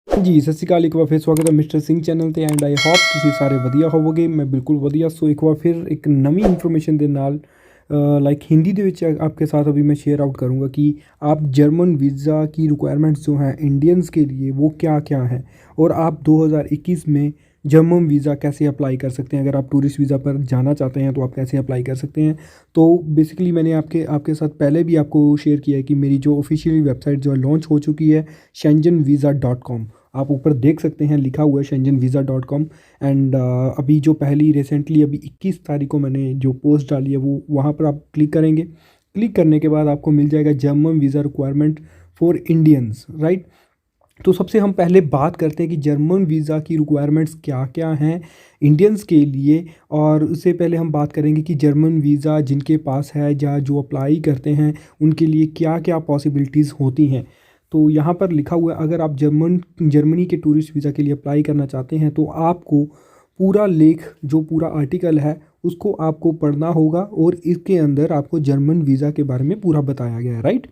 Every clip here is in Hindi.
जी सਤਿ ਸ਼੍ਰੀ ਅਕਾਲ। ਇੱਕ ਵਾਰ ਫਿਰ ਸਵਾਗਤ ਹੈ ਮਿਸਟਰ ਸਿੰਘ ਚੈਨਲ ਤੇ ਐਂਡ ਆਈ ਹੋਪ ਤੁਸੀਂ ਸਾਰੇ ਵਧੀਆ ਹੋਵੋਗੇ। ਮੈਂ ਬਿल्कुल ਵਧੀਆ। सो एक बार फिर एक नवी इन्फॉर्मेशन ਦੇ ਨਾਲ लाइक हिंदी ਦੇ ਵਿੱਚ आपके साथ अभी मैं शेयर आउट करूँगा कि आप जर्मन वीज़ा की रिक्वायरमेंट्स जो हैं इंडियंस के लिए वो क्या क्या हैं और आप 2021 में जर्मन वीज़ा कैसे अप्लाई कर सकते हैं। अगर आप टूरिस्ट वीज़ा पर जाना चाहते हैं तो आप कैसे अप्लाई कर सकते हैं। तो बेसिकली मैंने आपके साथ पहले भी आपको शेयर किया है कि मेरी जो ऑफिशियली वेबसाइट जो लॉन्च हो चुकी है schengenvisa.com। आप ऊपर देख सकते हैं लिखा हुआ है schengenvisa.com। एंड अभी जो पहली रिसेंटली अभी 21 तारीख को मैंने जो पोस्ट डाली है वो वहाँ पर आप क्लिक करेंगे। क्लिक करने के बाद आपको मिल जाएगा German visa requirement for Indians, right. तो सबसे हम पहले बात करते हैं कि जर्मन वीज़ा की रिक्वायरमेंट्स क्या क्या हैं इंडियंस के लिए। और उससे पहले हम बात करेंगे कि जर्मन वीज़ा जिनके पास है या जो अप्लाई करते हैं उनके लिए क्या क्या पॉसिबिलिटीज़ होती हैं। तो यहाँ पर लिखा हुआ है अगर आप जर्मनी के टूरिस्ट वीज़ा के लिए अप्लाई करना चाहते हैं तो आपको पूरा लेख जो पूरा आर्टिकल है उसको आपको पढ़ना होगा और इसके अंदर आपको जर्मन वीज़ा के बारे में पूरा बताया गया है, राइट।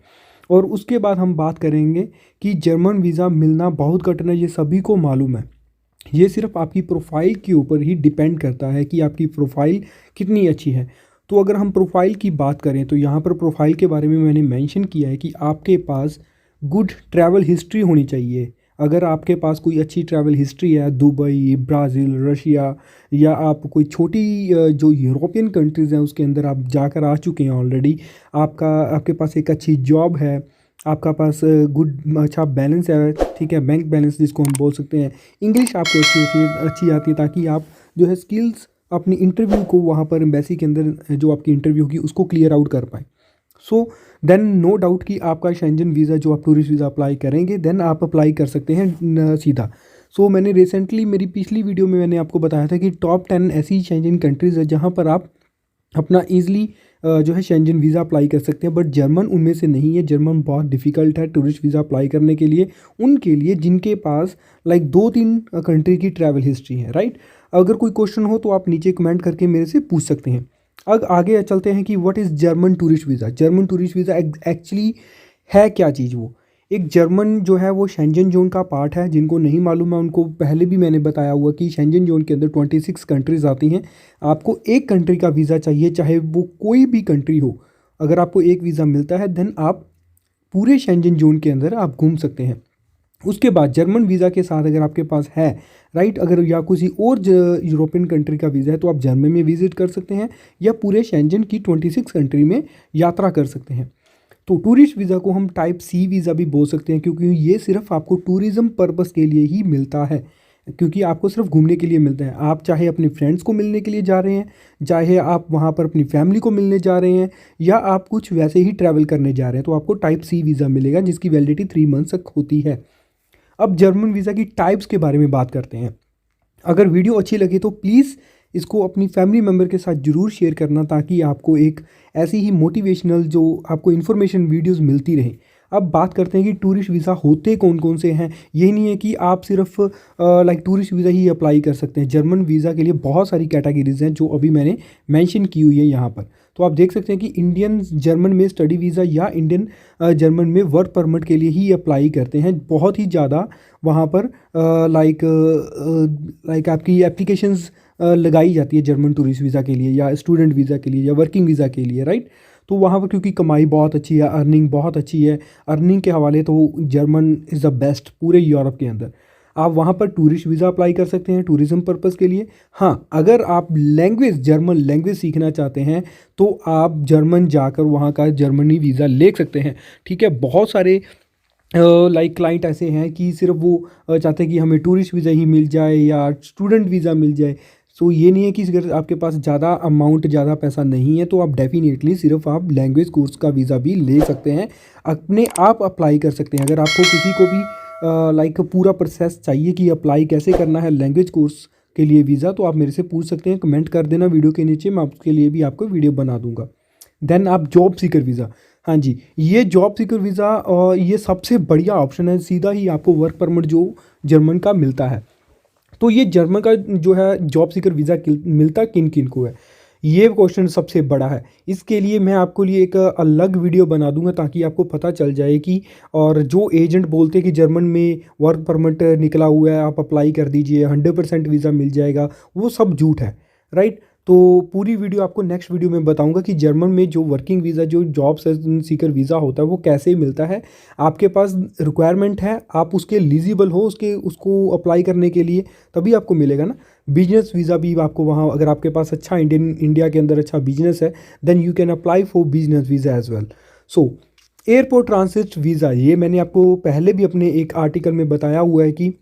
और उसके बाद हम बात करेंगे कि जर्मन वीज़ा मिलना बहुत कठिन है, ये सभी को मालूम है। ये सिर्फ आपकी प्रोफाइल के ऊपर ही डिपेंड करता है कि आपकी प्रोफाइल कितनी अच्छी है। तो अगर हम प्रोफाइल की बात करें तो यहाँ पर प्रोफाइल के बारे में मैंने मेंशन किया है कि आपके पास गुड ट्रैवल हिस्ट्री होनी चाहिए। अगर आपके पास कोई अच्छी ट्रैवल हिस्ट्री है, दुबई, ब्राज़ील, रशिया या आप कोई छोटी जो यूरोपियन कंट्रीज़ हैं उसके अंदर आप जाकर आ चुके हैं ऑलरेडी, आपके पास एक अच्छी जॉब है, आपका पास गुड अच्छा बैलेंस है, ठीक है, बैंक बैलेंस जिसको हम बोल सकते हैं, इंग्लिश आपको अच्छी आती है ताकि आप जो है स्किल्स अपनी इंटरव्यू को वहाँ पर एम्बेसी के अंदर जो आपकी इंटरव्यू होगी उसको क्लियर आउट कर पाएँ। सो देन नो डाउट कि आपका शेंजन वीज़ा जो आप टूरिस्ट वीज़ा अप्लाई करेंगे देन आप अप्लाई कर सकते हैं सीधा। सो मैंने रिसेंटली मेरी पिछली वीडियो में मैंने आपको बताया था कि टॉप 10 ऐसी शेंजन कंट्रीज़ है जहाँ पर आप अपना ईज़िली जो है शेंजन वीज़ा अप्लाई कर सकते हैं। बट जर्मन उनमें से नहीं है। जर्मन बहुत डिफ़िकल्ट है टूरिस्ट वीज़ा अप्लाई करने के लिए उनके लिए जिनके पास लाइक 2-3 कंट्री की ट्रैवल हिस्ट्री है, राइट। अगर कोई क्वेश्चन हो तो आप नीचे कमेंट करके मेरे से पूछ सकते हैं। अब आगे चलते हैं कि what is German tourist visa. German tourist visa actually है क्या चीज़। वो एक जर्मन जो है वो शेंजन जोन का पार्ट है। जिनको नहीं मालूम है उनको पहले भी मैंने बताया हुआ कि शेंजन जोन के अंदर 26 कंट्रीज़ आती हैं। आपको एक कंट्री का वीज़ा चाहिए चाहे वो कोई भी कंट्री हो। अगर आपको एक वीज़ा मिलता है देन आप पूरे शेंजन जोन के अंदर आप घूम सकते हैं। उसके बाद जर्मन वीज़ा के साथ अगर आपके पास है, राइट, अगर या किसी और यूरोपियन कंट्री का वीज़ा है तो आप जर्मनी में विज़िट कर सकते हैं या पूरे शेंजन की 26 कंट्री में यात्रा कर सकते हैं। तो टूरिस्ट वीज़ा को हम टाइप सी वीज़ा भी बोल सकते हैं क्योंकि ये सिर्फ आपको टूरिज़्म पर्पस के लिए ही मिलता है, क्योंकि आपको सिर्फ घूमने के लिए मिलता है। आप चाहे अपने फ्रेंड्स को मिलने के लिए जा रहे हैं, चाहे आप वहाँ पर अपनी फैमिली को मिलने जा रहे हैं या आप कुछ वैसे ही ट्रैवल करने जा रहे हैं तो आपको टाइप सी वीज़ा मिलेगा जिसकी वैलिडिटी 3 मंथ्स तक होती है। अब जर्मन वीज़ा की टाइप्स के बारे में बात करते हैं। अगर वीडियो अच्छी लगे तो प्लीज़ इसको अपनी फैमिली मेम्बर के साथ ज़रूर शेयर करना ताकि आपको एक ऐसी ही मोटिवेशनल जो आपको इन्फॉर्मेशन वीडियोस मिलती रहे। अब बात करते हैं कि टूरिस्ट वीज़ा होते कौन कौन से हैं। यही नहीं है कि आप सिर्फ लाइक टूरिस्ट वीज़ा ही अप्लाई कर सकते हैं। जर्मन वीज़ा के लिए बहुत सारी कैटेगरीज़ हैं जो अभी मैंने मेंशन की हुई है यहाँ पर। तो आप देख सकते हैं कि इंडियन जर्मन में स्टडी वीज़ा या इंडियन जर्मन में वर्क परमिट के लिए ही अप्लाई करते हैं। बहुत ही ज़्यादा वहाँ पर लाइक आपकी एप्लीकेशंस लगाई जाती है जर्मन टूरिस्ट वीज़ा के लिए या स्टूडेंट वीज़ा के लिए या वर्किंग वीज़ा के लिए, राइट। तो वहाँ पर क्योंकि कमाई बहुत अच्छी है, अर्निंग बहुत अच्छी है, अर्निंग के हवाले तो जर्मन इज़ द बेस्ट पूरे यूरोप के अंदर। आप वहाँ पर टूरिस्ट वीज़ा अप्लाई कर सकते हैं टूरिज़्म पर्पज़ के लिए। हाँ, अगर आप जर्मन लैंग्वेज सीखना चाहते हैं तो आप जर्मन जाकर वहाँ का जर्मनी वीज़ा ले सकते हैं, ठीक है। बहुत सारे लाइक क्लाइंट ऐसे हैं कि सिर्फ वो चाहते हैं कि हमें टूरिस्ट वीज़ा ही मिल जाए या स्टूडेंट वीज़ा मिल जाए। सो ये नहीं है कि अगर आपके पास ज़्यादा पैसा नहीं है तो आप डेफिनेटली सिर्फ आप लैंग्वेज कोर्स का वीज़ा भी ले सकते हैं, अपने आप अप्लाई कर सकते हैं। अगर आपको किसी को भी लाइक पूरा प्रोसेस चाहिए कि अप्लाई कैसे करना है लैंग्वेज कोर्स के लिए वीज़ा तो आप मेरे से पूछ सकते हैं, कमेंट कर देना वीडियो के नीचे, मैं उसके लिए भी आपको वीडियो बना दूंगा। देन आप जॉब सीकर वीज़ा, हाँ जी, ये जॉब सीकर वीज़ा ये सबसे बढ़िया ऑप्शन है। सीधा ही आपको वर्क परमिट जो जर्मन का मिलता है। तो ये जर्मन का जो है जॉब सीकर वीज़ा मिलता किन किन को है। ये क्वेश्चन सबसे बड़ा है। इसके लिए मैं आपको लिए एक अलग वीडियो बना दूंगा ताकि आपको पता चल जाए कि, और जो एजेंट बोलते हैं कि जर्मन में वर्क परमिट निकला हुआ है, आप अप्लाई कर दीजिए 100% वीज़ा मिल जाएगा, वो सब झूठ है, राइट। तो पूरी वीडियो आपको नेक्स्ट वीडियो में बताऊंगा कि जर्मन में जो वर्किंग वीज़ा, जो जॉब सीकर वीज़ा होता है, वो कैसे मिलता है। आपके पास रिक्वायरमेंट है, आप उसके एलिजिबल हो उसको अप्लाई करने के लिए, तभी आपको मिलेगा ना। बिजनेस वीज़ा भी आपको वहाँ, अगर आपके पास अच्छा इंडिया के अंदर अच्छा बिजनेस है, then you can apply for business visa as well. So airport transit visa, ये मैंने आपको पहले भी अपने एक आर्टिकल में बताया हुआ है कि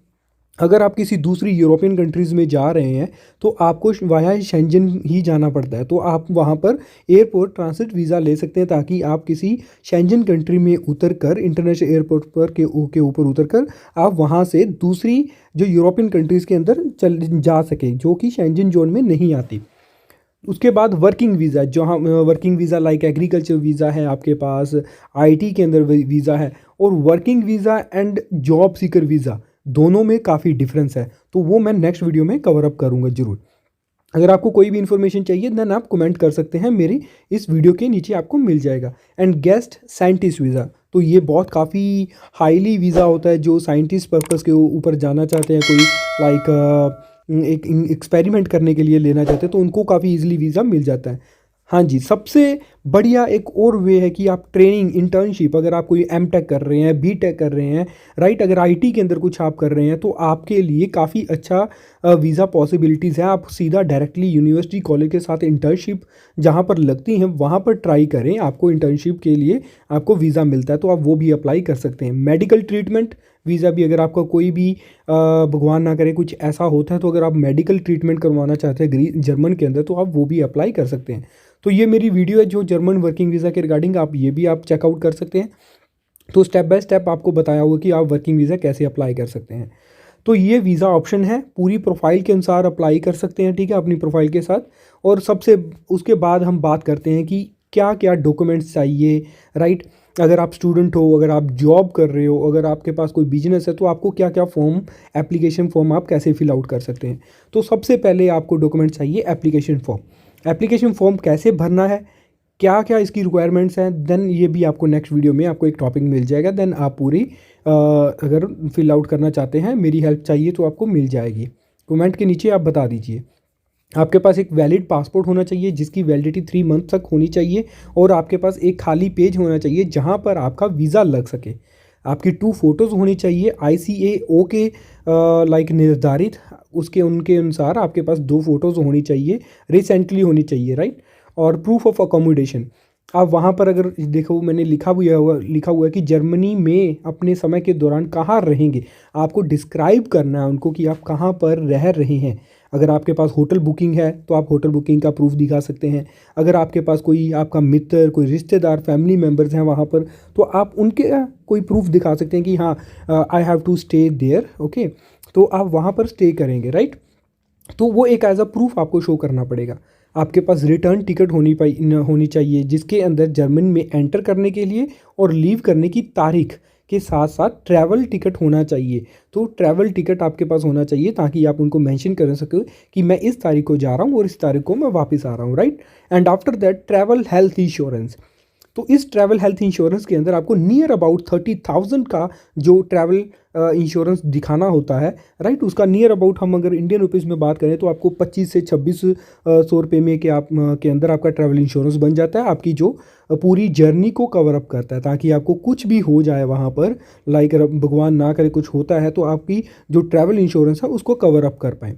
अगर आप किसी दूसरी यूरोपियन कंट्रीज़ में जा रहे हैं तो आपको वाया शेंजन ही जाना पड़ता है। तो आप वहाँ पर एयरपोर्ट ट्रांसिट वीज़ा ले सकते हैं ताकि आप किसी शेंजन कंट्री में उतर कर, इंटरनेशनल एयरपोर्ट पर के ऊपर उतर कर आप वहाँ से दूसरी जो यूरोपियन कंट्रीज़ के अंदर चल जा सके, जो कि शेंजन जोन में नहीं आती। उसके बाद वर्किंग वीज़ा, जहाँ working visa like agriculture visa है आपके पास, आईटी के अंदर वीज़ा है, और working visa and job seeker visa दोनों में काफ़ी डिफरेंस है। तो वो मैं नेक्स्ट वीडियो में कवर अप करूँगा ज़रूर। अगर आपको कोई भी इन्फॉर्मेशन चाहिए देन आप कमेंट कर सकते हैं, मेरी इस वीडियो के नीचे आपको मिल जाएगा। एंड गेस्ट साइंटिस्ट वीज़ा, तो ये बहुत काफ़ी हाईली वीज़ा होता है, जो साइंटिस्ट पर्पज़ के ऊपर जाना चाहते हैं, कोई लाइक एक एक्सपेरिमेंट करने के लिए लेना चाहते हैं, तो उनको काफ़ी इजीली वीज़ा मिल जाता है। हाँ जी, सबसे बढ़िया एक और वे है कि आप ट्रेनिंग, इंटर्नशिप, अगर आप कोई एम टेक कर रहे हैं, बी टेक कर रहे हैं, राइट, अगर आईटी के अंदर कुछ आप कर रहे हैं, तो आपके लिए काफ़ी अच्छा वीज़ा पॉसिबिलिटीज़ है। आप सीधा डायरेक्टली यूनिवर्सिटी कॉलेज के साथ इंटर्नशिप जहाँ पर लगती हैं वहाँ पर ट्राई करें, आपको इंटर्नशिप के लिए आपको वीज़ा मिलता है, तो आप वो भी अप्लाई कर सकते हैं। मेडिकल ट्रीटमेंट वीज़ा भी, अगर आपका कोई भी भगवान ना करे कुछ ऐसा होता है, तो अगर आप मेडिकल ट्रीटमेंट करवाना चाहते हैं जर्मन के अंदर, तो आप वो भी अप्लाई कर सकते हैं। तो ये मेरी वीडियो है जो जर्मन वर्किंग वीज़ा के रिगार्डिंग, आप ये भी आप चेकआउट कर सकते हैं। तो स्टेप बाय स्टेप आपको बताया हुआ कि आप वर्किंग वीज़ा कैसे अप्लाई कर सकते हैं। तो ये वीज़ा ऑप्शन है, पूरी प्रोफाइल के अनुसार अप्लाई कर सकते हैं, ठीक है, अपनी प्रोफाइल के साथ। और सबसे उसके बाद हम बात करते हैं कि क्या क्या डॉक्यूमेंट्स चाहिए, राइट। अगर आप स्टूडेंट हो, अगर आप जॉब कर रहे हो, अगर आपके पास कोई बिजनेस है, तो आपको क्या क्या फॉर्म, एप्लीकेशन फॉर्म आप कैसे फिल आउट कर सकते हैं। तो सबसे पहले आपको डॉक्यूमेंट चाहिए एप्लीकेशन फॉर्म। एप्लीकेशन फॉर्म कैसे भरना है, क्या क्या इसकी रिक्वायरमेंट्स हैं, देन ये भी आपको नेक्स्ट वीडियो में आपको एक टॉपिक मिल जाएगा। देन आप पूरी अगर फिल आउट करना चाहते हैं, मेरी हेल्प चाहिए, तो आपको मिल जाएगी। कमेंट के नीचे आप बता दीजिए। आपके पास एक वैलिड पासपोर्ट होना चाहिए जिसकी वैलिडिटी 3 मंथ तक होनी चाहिए, और आपके पास एक खाली पेज होना चाहिए जहां पर आपका वीज़ा लग सके। आपकी 2 फोटोज़ होनी चाहिए ICAO के लाइक निर्धारित, उसके उनके अनुसार आपके पास 2 फोटोज़ होनी चाहिए, रिसेंटली होनी चाहिए, राइट। और प्रूफ ऑफ अकोमोडेशन, आप वहाँ पर अगर देखो मैंने लिखा हुआ है कि जर्मनी में अपने समय के दौरान कहाँ रहेंगे, आपको डिस्क्राइब करना है उनको कि आप कहाँ पर रह रहे हैं। अगर आपके पास होटल बुकिंग है तो आप होटल बुकिंग का प्रूफ दिखा सकते हैं। अगर आपके पास कोई आपका मित्र, कोई रिश्तेदार, फैमिली मेम्बर्स हैं वहाँ पर, तो आप उनके कोई प्रूफ दिखा सकते हैं कि हाँ I have to stay there, okay, तो आप वहाँ पर स्टे करेंगे, राइट। तो वो एक एज अ प्रूफ आपको शो करना पड़ेगा। आपके पास रिटर्न टिकट होनी चाहिए जिसके अंदर जर्मन में एंटर करने के लिए और लीव करने की तारीख के साथ साथ ट्रैवल टिकट होना चाहिए। तो ट्रैवल टिकट आपके पास होना चाहिए ताकि आप उनको मेंशन कर सकें कि मैं इस तारीख को जा रहा हूँ और इस तारीख को मैं वापस आ रहा हूँ, right. And after that travel health insurance. तो इस ट्रैवल हेल्थ इंश्योरेंस के अंदर आपको नियर अबाउट 30,000 का जो ट्रैवल इंश्योरेंस दिखाना होता है, राइट। उसका नियर अबाउट हम अगर इंडियन रुपीज़ में बात करें तो आपको 25 से 26 सौ रुपये में के अंदर आपका ट्रैवल इंश्योरेंस बन जाता है, आपकी जो पूरी जर्नी को कवर अप करता है, ताकि आपको कुछ भी हो जाए वहाँ पर, लाइक भगवान ना करे कुछ होता है, तो आपकी जो ट्रैवल इंश्योरेंस है उसको कवर अप कर पाएँ।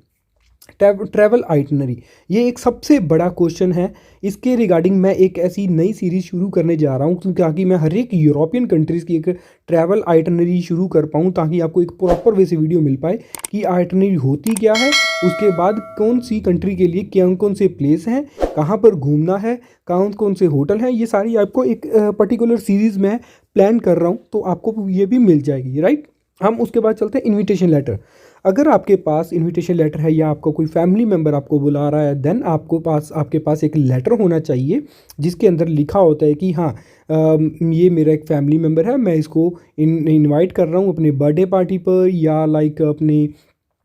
ट्रैवल आइटनरी, ये एक सबसे बड़ा क्वेश्चन है। इसके रिगार्डिंग मैं एक ऐसी नई सीरीज़ शुरू करने जा रहा हूँ ताकि मैं हर एक यूरोपियन कंट्रीज़ की एक ट्रैवल आइटनरी शुरू कर पाऊँ, ताकि आपको एक प्रॉपर वे से वीडियो मिल पाए कि आइटनरी होती क्या है, उसके बाद कौन सी कंट्री के लिए कौन कौन से प्लेस हैं, कहाँ पर घूमना है, कौन कौन से होटल हैं, ये सारी आपको एक पर्टिकुलर सीरीज़ में प्लान कर रहा हूँ, तो आपको ये भी मिल जाएगी, राइट। हम उसके बाद चलते हैं इन्विटेशन लेटर। अगर आपके पास इनविटेशन लेटर है या आपका कोई फैमिली मेम्बर आपको बुला रहा है, देन आपके पास एक लेटर होना चाहिए जिसके अंदर लिखा होता है कि हाँ ये मेरा एक फैमिली मेम्बर है, मैं इसको इनवाइट कर रहा हूँ अपने बर्थडे पार्टी पर या लाइक अपने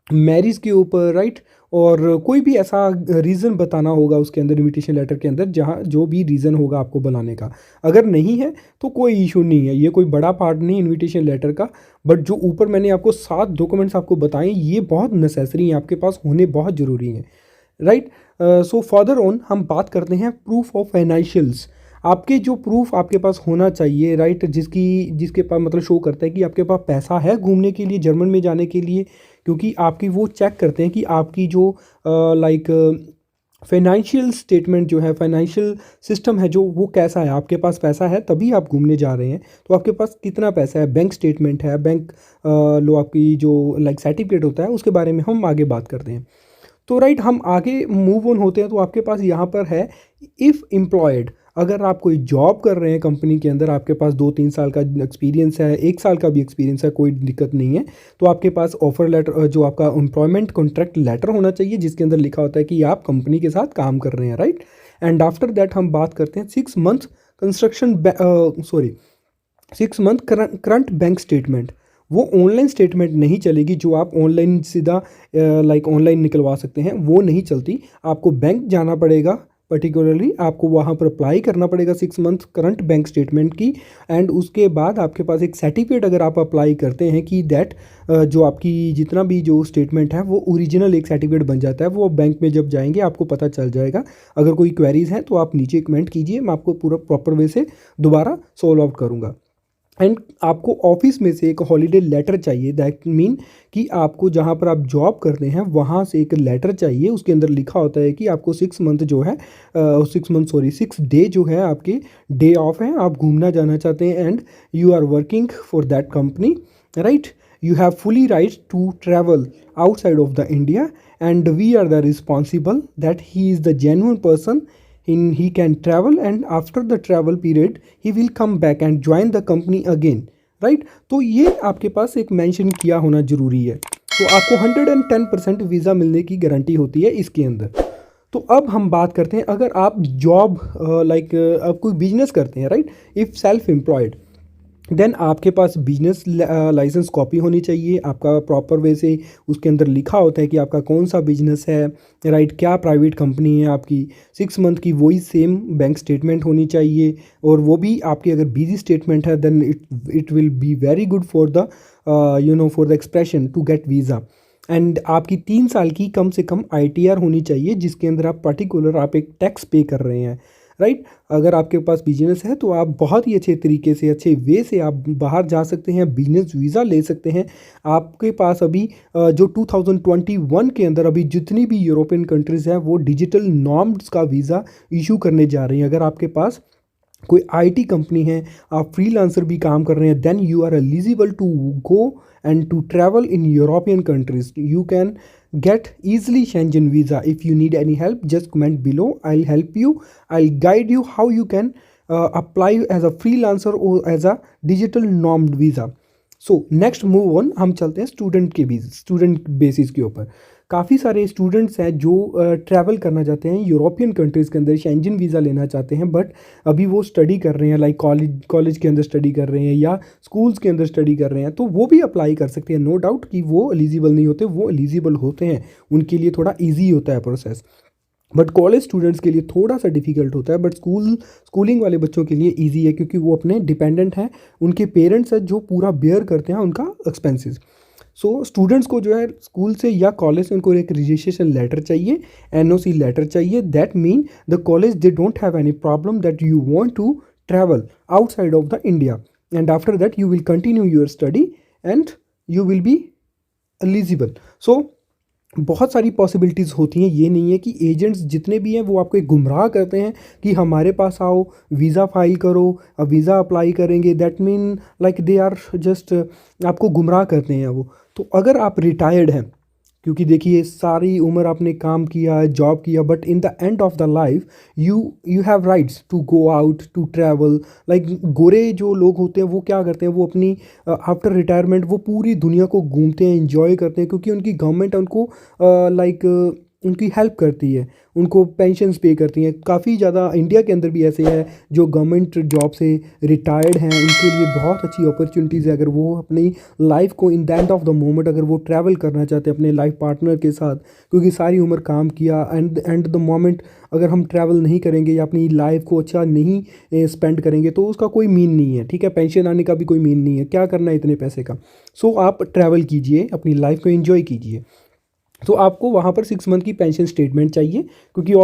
मैरिज के ऊपर, राइट। और कोई भी ऐसा रीज़न बताना होगा उसके अंदर, इनविटेशन लेटर के अंदर, जहाँ जो भी रीज़न होगा आपको बुलाने का। अगर नहीं है तो कोई इशू नहीं है, ये कोई बड़ा पार्ट नहीं इनविटेशन लेटर का। बट जो ऊपर मैंने आपको 7 डॉक्यूमेंट्स आपको बताए, ये बहुत नेसेसरी हैं, आपके पास होने बहुत ज़रूरी हैं, राइट। सो फर्दर ऑन हम बात करते हैं प्रूफ ऑफ फाइनेंशियल्स। आपके जो प्रूफ आपके पास होना चाहिए, राइट, जिसके पास मतलब शो करता है कि आपके पास पैसा है घूमने के लिए, जर्मन में जाने के लिए। क्योंकि आपकी वो चेक करते हैं कि आपकी जो लाइक फाइनेंशियल स्टेटमेंट जो है, फाइनेंशियल सिस्टम है जो, वो कैसा है। आपके पास पैसा है तभी आप घूमने जा रहे हैं, तो आपके पास कितना पैसा है, बैंक स्टेटमेंट है, बैंक लो आपकी जो लाइक सर्टिफिकेट होता है, उसके बारे में हम आगे बात करते हैं। तो राइट, हम आगे मूव ऑन होते हैं। तो आपके पास यहाँ पर है इफ़ एम्प्लॉयड, अगर आप कोई जॉब कर रहे हैं कंपनी के अंदर, आपके पास 2-3 साल का एक्सपीरियंस है, 1 साल का भी एक्सपीरियंस है, कोई दिक्कत नहीं है, तो आपके पास ऑफर लेटर, जो आपका एम्प्लॉयमेंट कॉन्ट्रैक्ट लेटर होना चाहिए, जिसके अंदर लिखा होता है कि आप कंपनी के साथ काम कर रहे हैं, राइट। एंड आफ्टर दैट हम बात करते हैं 6 month construction, sorry 6 month current bank statement. वो ऑनलाइन स्टेटमेंट नहीं चलेगी, जो आप ऑनलाइन सीधा लाइक ऑनलाइन निकलवा सकते हैं, वो नहीं चलती। आपको बैंक जाना पड़ेगा, पर्टिकुलरली आपको वहाँ पर अप्लाई करना पड़ेगा 6 मंथ करंट बैंक स्टेटमेंट की। एंड उसके बाद आपके पास एक सर्टिफिकेट अगर आप अप्लाई करते हैं कि दैट जो आपकी जितना भी जो स्टेटमेंट है वो ओरिजिनल एक सर्टिफिकेट बन जाता है। वो बैंक में जब जाएंगे आपको पता चल जाएगा। अगर कोई क्वेरीज हैं तो आप नीचे कमेंट कीजिए, मैं आपको पूरा प्रॉपर वे से दोबारा सॉल्व आउट करूँगा। एंड आपको ऑफिस में से एक हॉलीडे लेटर चाहिए, दैट मीन कि आपको जहाँ पर आप जॉब करते हैं वहाँ से एक लेटर चाहिए। उसके अंदर लिखा होता है कि आपको 6 मंथ जो है 6 मंथ सॉरी 6 डे जो है आपके डे ऑफ हैं, आप घूमना जाना चाहते हैं, and you are working for that company, right. You have fully right to travel outside of the India, and we are the responsible that he is the genuine person in he can travel, and after the travel period he will come back and join the company again, right। तो ये आपके पास एक मेंशन किया होना ज़रूरी है। तो आपको 110% वीज़ा मिलने की गारंटी होती है इसके अंदर। तो अब हम बात करते हैं, अगर आप जॉब लाइक आप कोई बिजनेस करते हैं, right, if self employed, then आपके पास बिजनेस लाइसेंस कॉपी होनी चाहिए आपका प्रॉपर वे से। उसके अंदर लिखा होता है कि आपका कौन सा बिजनेस है, राइट, क्या प्राइवेट कंपनी है आपकी। 6 मंथ की वही सेम बैंक स्टेटमेंट होनी चाहिए, और वो भी आपकी अगर बिजी स्टेटमेंट है then it will be very good for the for the expression to get visa. And आपकी 3 साल की कम से कम ITR होनी चाहिए, जिसके अंदर आप पर्टिकुलर आप एक टैक्स पे कर रहे हैं, राइट। अगर आपके पास बिजनेस है तो आप बहुत ही अच्छे तरीके से, अच्छे वे से आप बाहर जा सकते हैं, बिजनेस वीज़ा ले सकते हैं। आपके पास अभी जो 2021 के अंदर अभी जितनी भी यूरोपियन कंट्रीज़ हैं वो डिजिटल नॉर्म्स का वीज़ा इशू करने जा रही हैं। अगर आपके पास कोई IT कंपनी है, आप फ्रीलांसर भी काम कर रहे हैं, then you are eligible to go and to travel in European countries. You can get easily Schengen visa. If you need any help, just comment below, I'll help you, I'll guide you how you can apply as a freelancer or as a digital normed visa. So next move on, हम चलते हैं स्टूडेंट बेसिस के ऊपर। काफ़ी सारे स्टूडेंट्स हैं जो ट्रैवल करना चाहते हैं यूरोपियन कंट्रीज़ के अंदर, शेंजन वीज़ा लेना चाहते हैं, बट अभी वो स्टडी कर रहे हैं, लाइक कॉलेज के अंदर स्टडी कर रहे हैं या स्कूल्स के अंदर स्टडी कर रहे हैं, तो वो भी अप्लाई कर सकते हैं। नो डाउट कि वो एलिजिबल नहीं होते, वो एलिजिबल होते हैं, उनके लिए थोड़ा ईजी होता है प्रोसेस। बट कॉलेज स्टूडेंट्स के लिए थोड़ा सा डिफिकल्ट होता है, बट स्कूलिंग वाले बच्चों के लिए इजी है, क्योंकि वो अपने डिपेंडेंट हैं, उनके पेरेंट्स हैं जो पूरा बेयर करते हैं उनका एक्सपेंसेस। सो स्टूडेंट्स को जो है स्कूल से या कॉलेज से उनको एक रजिस्ट्रेशन लेटर चाहिए, NOC लेटर चाहिए। That mean the college they don't have any problem that you want to travel outside of the India, and after that you will continue your study and you will be eligible. So बहुत सारी पॉसिबिलिटीज़ होती हैं। ये नहीं है कि एजेंट्स जितने भी हैं वो आपको एक गुमराह करते हैं कि हमारे पास आओ, वीज़ा फाइल करो, अब वीज़ा अप्लाई करेंगे, that mean like they are just आपको गुमराह करते हैं वो। तो अगर आप रिटायर्ड हैं, क्योंकि देखिए सारी उम्र आपने काम किया, जॉब किया, but in the end of the life you have rights to go out to travel. Like गोरे जो लोग होते हैं वो क्या करते हैं, वो अपनी आफ्टर रिटायरमेंट वो पूरी दुनिया को घूमते हैं, इंजॉय करते हैं, क्योंकि उनकी गवर्नमेंट उनको लाइक उनकी हेल्प करती है, उनको पेंशन्स पे करती हैं। काफ़ी ज़्यादा इंडिया के अंदर भी ऐसे हैं जो गवर्नमेंट जॉब से रिटायर्ड हैं, उनके लिए बहुत अच्छी अपॉर्चुनिटीज़ है। अगर वो अपनी लाइफ को इन the end of the moment अगर वो ट्रैवल करना चाहते हैं अपने लाइफ पार्टनर के साथ, क्योंकि सारी उम्र काम किया, एंड द मोमेंट अगर हम ट्रैवल नहीं करेंगे या अपनी लाइफ को अच्छा नहीं स्पेंड करेंगे तो उसका कोई मीन नहीं है, ठीक है। पेंशन आने का भी कोई मीन नहीं है, क्या करना है इतने पैसे का। सो आप ट्रैवल कीजिए, अपनी लाइफ को एंजॉय कीजिए। तो आपको वहाँ पर 6 मंथ की पेंशन स्टेटमेंट चाहिए, क्योंकि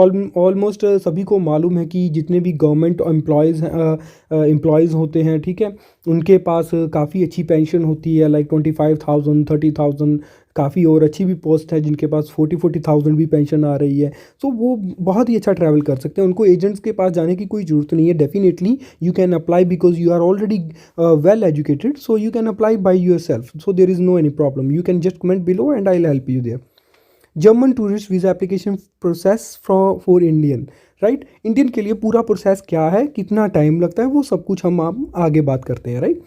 ऑलमोस्ट सभी को मालूम है कि जितने भी गवर्नमेंट एम्प्लॉयज़ होते हैं, ठीक है, उनके पास काफ़ी अच्छी पेंशन होती है, लाइक 25,000 30,000, काफ़ी और अच्छी भी पोस्ट है जिनके पास 40,000 भी पेंशन आ रही है। सो वो बहुत ही अच्छा ट्रैवल कर सकते हैं, उनको एजेंट्स के पास जाने की कोई ज़रूरत नहीं है। Definitely you can apply because you are already well educated, so you can apply by your self, so there is no any problem. You can just comment below and I will help you there. German tourist visa application process for Indian, right. Indian के लिए पूरा प्रोसेस क्या है, कितना टाइम लगता है, वो सब कुछ हम आगे बात करते हैं, राइट।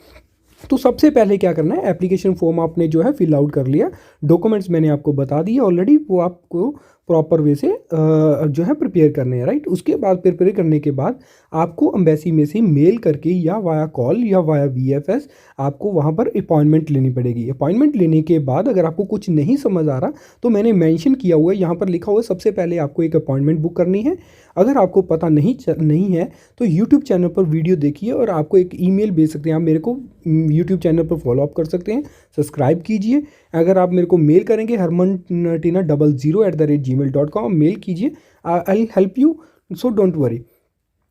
तो सबसे पहले क्या करना है, एप्लीकेशन फॉर्म आपने जो है फिल आउट कर लिया, डॉक्यूमेंट्स मैंने आपको बता दिए ऑलरेडी, वो आपको प्रॉपर वे से जो है प्रिपेयर करने हैं, राइट। उसके बाद प्रिपेयर करने के बाद आपको एम्बेसी में से मेल करके या वाया कॉल या वाया वीएफएस आपको वहाँ पर अपॉइंटमेंट लेनी पड़ेगी। अपॉइंटमेंट लेने के बाद अगर आपको कुछ नहीं समझ आ रहा तो मैंने मेंशन किया हुआ है, यहाँ पर लिखा हुआ है, सबसे पहले आपको एक अपॉइंटमेंट बुक करनी है। अगर आपको पता नहीं है तो यूट्यूब चैनल पर वीडियो देखिए और आपको एक ईमेल भेज सकते हैं, आप मेरे को यूट्यूब चैनल पर फॉलो अप कर सकते हैं, सब्सक्राइब कीजिए। अगर आप मेरे को मेल करेंगे harmantina00@gmail.com मेल कीजिए, I help you, so don't worry.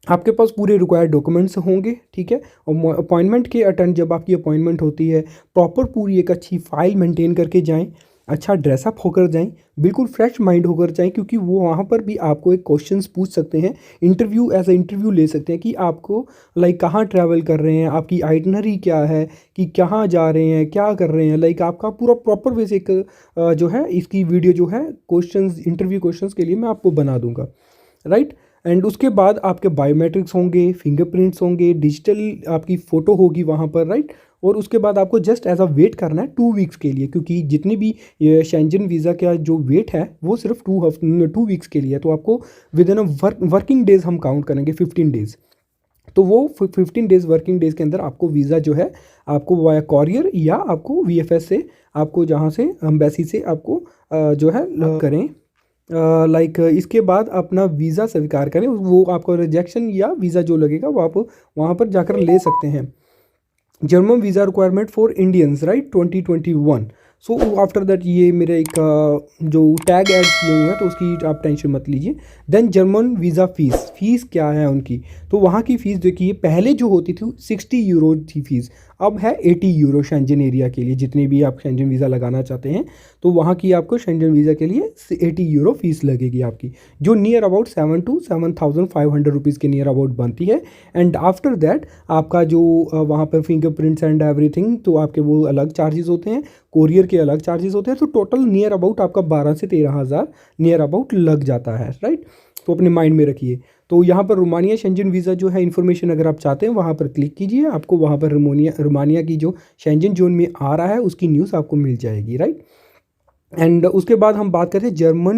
आपके पास पूरे रिक्वायर्ड डॉक्यूमेंट्स होंगे, ठीक है। और अपॉइंटमेंट के अटेंड जब आपकी अपॉइंटमेंट होती है, प्रॉपर पूरी एक अच्छी फाइल मेंटेन करके जाएं, अच्छा ड्रेसअप होकर जाएं, बिल्कुल फ्रेश माइंड होकर जाएं, क्योंकि वो वहाँ पर भी आपको एक क्वेश्चंस पूछ सकते हैं, इंटरव्यू एज ए इंटरव्यू ले सकते हैं कि आपको लाइक कहाँ ट्रैवल कर रहे हैं, आपकी आइटनरी क्या है, कि कहाँ जा रहे हैं, क्या कर रहे हैं, लाइक आपका पूरा प्रॉपर वे से एक जो है इसकी वीडियो जो है क्वेश्चंस, इंटरव्यू क्वेश्चंस के लिए मैं आपको बना दूंगा, राइट। एंड उसके बाद आपके बायोमेट्रिक्स होंगे, फिंगरप्रिंट्स होंगे, डिजिटल आपकी फ़ोटो होगी वहाँ पर, राइट। और उसके बाद आपको जस्ट एज अ वेट करना है 2 वीक्स के लिए, क्योंकि जितनी भी ये शेंजन वीज़ा का जो वेट है वो सिर्फ 2 वीक्स के लिए है। तो आपको विद इन वर्किंग डेज़ हम काउंट करेंगे 15 डेज़। तो वो 15 डेज़ वर्किंग डेज़ के अंदर आपको वीज़ा जो है आपको वाया कॉरियर या आपको वीएफएस से, आपको जहाँ से एम्बेसी से आपको जो है करें, लाइक इसके बाद अपना वीज़ा स्वीकार करें, वो आपको रिजेक्शन या वीज़ा जो लगेगा वो आप वहाँ पर जाकर ले सकते हैं। German visa requirement for Indians, right, 2021। So after that ये मेरे एक जो टैग ऐड किए हुए हैं तो उसकी आप टेंशन मत लीजिए। देन जर्मन वीज़ा फ़ीस क्या है उनकी, तो वहाँ की फ़ीस देखिए, पहले जो होती थी 60 यूरो थी फ़ीस, अब है 80 यूरो शेंजन एरिया के लिए। जितने भी आप शेंजन वीज़ा लगाना चाहते हैं तो वहाँ की आपको शेंजन वीज़ा के लिए 80 यूरो फ़ीस लगेगी आपकी, जो नियर अबाउट 7,000 to 7,500 रुपीज़ के नियर अबाउट बनती है। एंड आफ्टर दैट आपका जो वहाँ पर फिंगरप्रिंट्स एंड एवरीथिंग, तो आपके वो अलग चार्जेस होते हैं, कोरियर के अलग चार्जेस होते हैं, तो टोटल नियर अबाउट आपका 12 से 13,000 नियर अबाउट लग जाता है, राइट। तो अपने माइंड में रखिए। तो यहाँ पर रोमानिया शेंजन वीज़ा जो है इन्फॉर्मेशन अगर आप चाहते हैं वहाँ पर क्लिक कीजिए, आपको वहाँ पर रोमानिया की जो शेंजन जोन में आ रहा है उसकी न्यूज़ आपको मिल जाएगी, राइट। एंड उसके बाद हम बात करते हैं German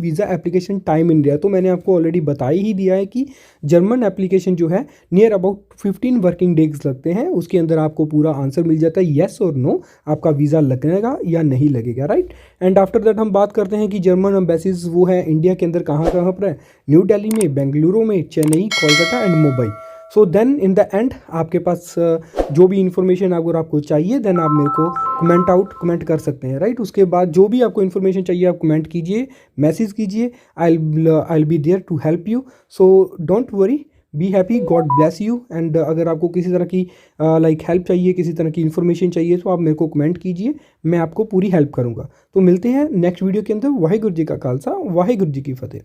visa application time India. तो मैंने आपको ऑलरेडी बता ही दिया है कि जर्मन एप्लीकेशन जो है नियर अबाउट 15 वर्किंग डेज लगते हैं, उसके अंदर आपको पूरा आंसर मिल जाता है येस और नो, आपका वीज़ा लगेगा या नहीं लगेगा, राइट। एंड आफ्टर दैट हम बात करते हैं कि जर्मन एम्बेसीज वो है इंडिया के अंदर कहाँ कहाँ पर है, न्यू दिल्ली में, बेंगलुरु में, Chennai, Kolkata and Mumbai. So then in the end आपके पास जो भी इन्फॉर्मेशन अगर आपको चाहिए देन आप मेरे को कमेंट कर सकते हैं, राइट। उसके बाद जो भी आपको इन्फॉर्मेशन चाहिए आप कमेंट कीजिए, मैसेज कीजिए, I will be there to help you. So don't worry, be happy, God bless you. And अगर आपको किसी तरह की लाइक हेल्प चाहिए, किसी तरह की इन्फॉर्मेशन चाहिए तो आप मेरे को कमेंट कीजिए, मैं आपको पूरी हेल्प करूँगा। तो मिलते हैं नेक्स्ट वीडियो के अंदर। वाहिगुरु जी का खालसा, वाहिगुरु जी की फतेह।